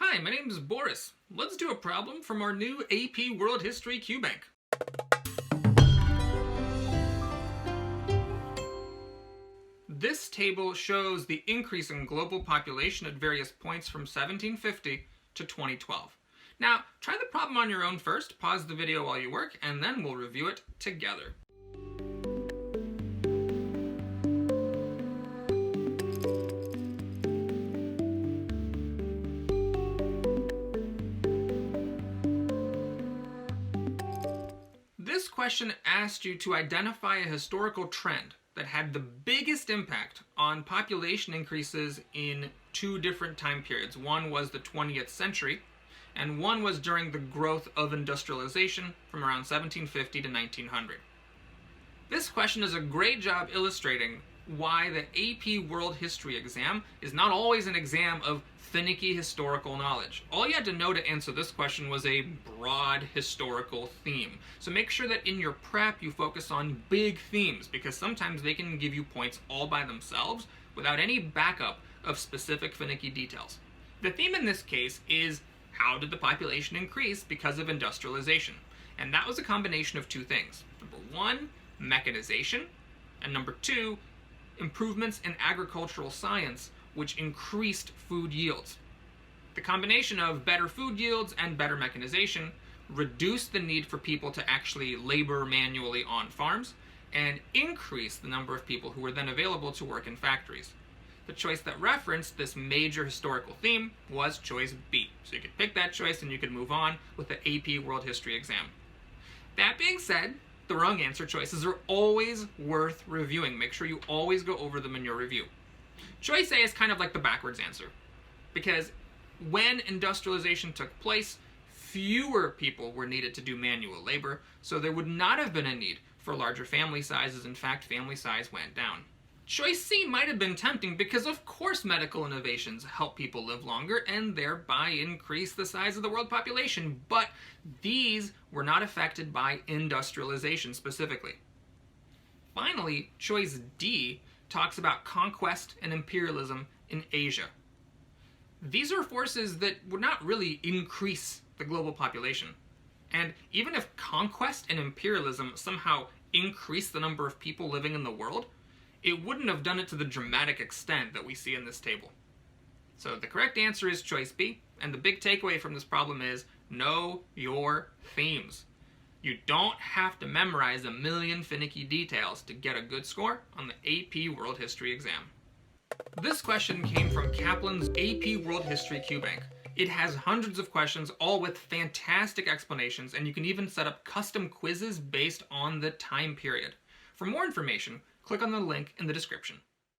Hi, my name is Boris. Let's do a problem from our new AP World History QBank. This table shows the increase in global population at various points from 1750 to 2012. Now, try the problem on your own first, pause the video while you work, and then we'll review it together. This question asked you to identify a historical trend that had the biggest impact on population increases in two different time periods. One was the 20th century, and one was during the growth of industrialization from around 1750 to 1900. This question does a great job illustrating why the AP World History exam is not always an exam of finicky historical knowledge. All you had to know to answer this question was a broad historical theme. So make sure that in your prep you focus on big themes, because sometimes they can give you points all by themselves without any backup of specific finicky details. The theme in this case is how did the population increase because of industrialization? And that was a combination of two things. Number one, mechanization, and number two, improvements in agricultural science, which increased food yields. The combination of better food yields and better mechanization reduced the need for people to actually labor manually on farms and increased the number of people who were then available to work in factories. The choice that referenced this major historical theme was choice B. So you could pick that choice and you could move on with the AP World History exam. That being said, the wrong answer choices are always worth reviewing. Make sure you always go over them in your review. Choice A is kind of like the backwards answer, because when industrialization took place, fewer people were needed to do manual labor, so there would not have been a need for larger family sizes. In fact, family size went down. Choice C might have been tempting because of course medical innovations help people live longer and thereby increase the size of the world population, but these were not affected by industrialization specifically. Finally, choice D talks about conquest and imperialism in Asia. These are forces that would not really increase the global population. And even if conquest and imperialism somehow increased the number of people living in the world, it wouldn't have done it to the dramatic extent that we see in this table. So the correct answer is choice B, and the big takeaway from this problem is know your themes. You don't have to memorize a million finicky details to get a good score on the AP World History exam. This question came from Kaplan's AP World History QBank. It has hundreds of questions, all with fantastic explanations, and you can even set up custom quizzes based on the time period. For more information, click on the link in the description.